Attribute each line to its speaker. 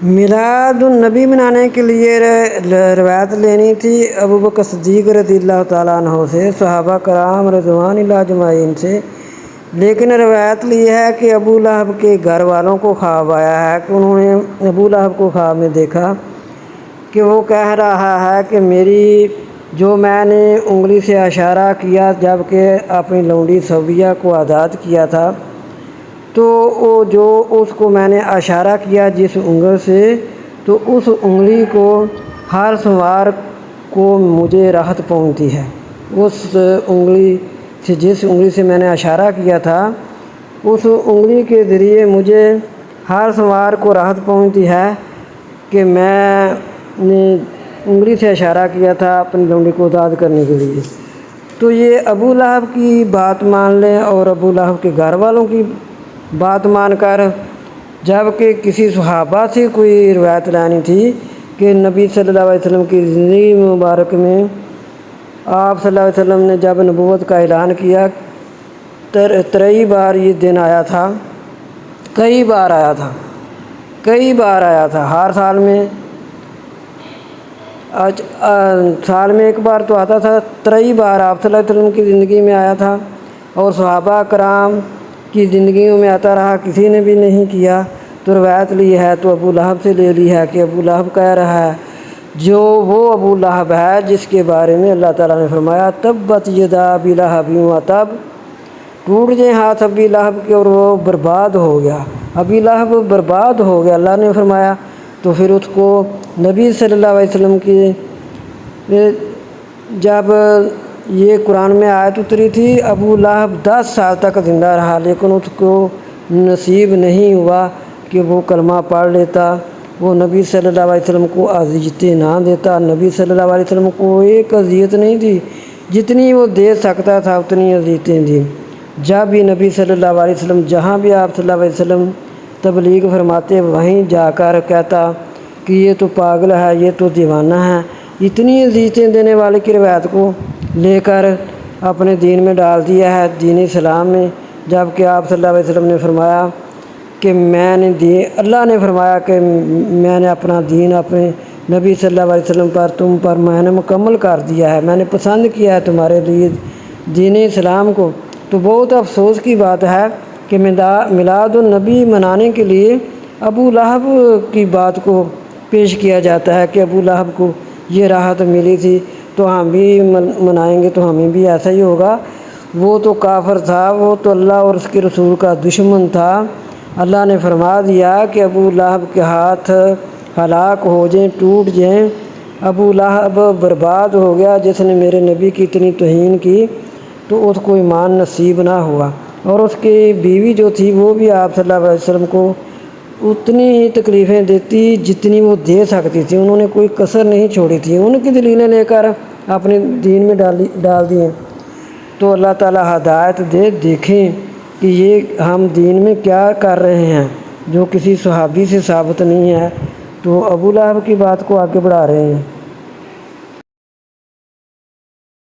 Speaker 1: میلاد النبی منانے کے لیے روایت لینی تھی ابو بکر صدیق رضی اللہ تعالیٰ عنہ سے، صحابہ کرام رضوان اللہ اجمعین سے، لیکن روایت لی ہے کہ ابو لہب کے گھر والوں کو خواب آیا ہے کہ انہوں نے ابو لہب کو خواب میں دیکھا کہ وہ کہہ رہا ہے کہ میری جو میں نے انگلی سے اشارہ کیا جب کہ اپنی لونڈی صفیہ کو آزاد کیا تھا، تو وہ جو اس کو میں نے اشارہ کیا جس انگلی سے، تو اس انگلی کو ہر سوار کو مجھے راحت پہنچتی ہے۔ اس انگلی سے جس انگلی سے میں نے اشارہ کیا تھا، اس انگلی کے ذریعے مجھے ہر سوار کو راحت پہنچتی ہے کہ میں نے انگلی سے اشارہ کیا تھا اپنی لونڈی کو آزاد کرنے کے لیے۔ تو یہ ابو لہب کی بات مان لیں اور ابو لہب کے گھر والوں کی بات مان کر، جب کہ کسی صحابہ سے کوئی روایت لانی تھی کہ نبی صلی اللہ علیہ وسلم کی زندگی مبارک میں آپ صلی اللہ علیہ وسلم نے جب نبوت کا اعلان کیا، ترئی بار یہ دن آیا تھا، کئی بار آیا تھا ہر سال میں، سال میں ایک بار تو آتا تھا، ترئی بار آپ صلی اللہ علیہ وسلم کی زندگی میں آیا تھا اور صحابہ کرام کی زندگیوں میں آتا رہا، کسی نے بھی نہیں کیا۔ تو روایت لی ہے تو ابو لہب سے لے لی ہے کہ ابو لہب کہہ رہا ہے، جو وہ ابو لہب ہے جس کے بارے میں اللہ تعالیٰ نے فرمایا تبت یدا ابی لہب وتب، ٹوٹ جائیں ہاتھ ابی لہب کے اور وہ برباد ہو گیا، ابی لہب برباد ہو گیا اللہ نے فرمایا۔ تو پھر اس کو نبی صلی اللہ علیہ وسلم کی جب یہ قرآن میں آیت اتری تھی، ابو لہب 10 سال تک زندہ رہا لیکن اس کو نصیب نہیں ہوا کہ وہ کلمہ پڑھ لیتا، وہ نبی صلی اللہ علیہ وسلم کو اذیتیں نہ دیتا۔ نبی صلی اللہ علیہ وسلم کو ایک اذیت نہیں دی، جتنی وہ دے سکتا تھا اتنی اذیتیں دی۔ جب بھی نبی صلی اللہ علیہ وسلم جہاں بھی آپ صلی اللہ علیہ وسلم تبلیغ فرماتے وہیں جا کر کہتا کہ یہ تو پاگل ہے، یہ تو دیوانہ ہے، اتنی اذیتیں دینے والے کی روایت کو لے کر اپنے دین میں ڈال دیا ہے، دین اسلام میں، جب کہ آپ صلی اللہ علیہ وسلم نے فرمایا کہ اللہ نے فرمایا کہ میں نے اپنا دین اپنے نبی صلی اللہ علیہ وسلم پر تم پر میں نے مکمل کر دیا ہے، میں نے پسند کیا ہے تمہارے لیے دین اسلام کو۔ تو بہت افسوس کی بات ہے کہ میلاد النبی منانے کے لیے ابو لہب کی بات کو پیش کیا جاتا ہے کہ ابو لہب کو یہ راحت ملی تھی تو ہم بھی منائیں گے تو ہمیں بھی ایسا ہی ہوگا۔ وہ تو کافر تھا، وہ تو اللہ اور اس کے رسول کا دشمن تھا۔ اللہ نے فرما دیا کہ ابو لہب کے ہاتھ ہلاک ہو جائیں، ٹوٹ جائیں، ابو لہب برباد ہو گیا جس نے میرے نبی کی اتنی توہین کی، تو اس کو ایمان نصیب نہ ہوا۔ اور اس کی بیوی جو تھی وہ بھی آپ صلی اللہ علیہ وسلم کو اتنی ہی تکلیفیں دیتی جتنی وہ دے سکتی تھی، انہوں نے کوئی کسر نہیں چھوڑی تھی، ان کی دلیلیں لے کر اپنے دین میں ڈال دیے۔ تو اللہ تعالیٰ ہدایت دے، دیکھیں کہ یہ ہم دین میں کیا کر رہے ہیں جو کسی صحابی سے ثابت نہیں ہے، تو ابو لہب کی بات کو آگے بڑھا رہے ہیں۔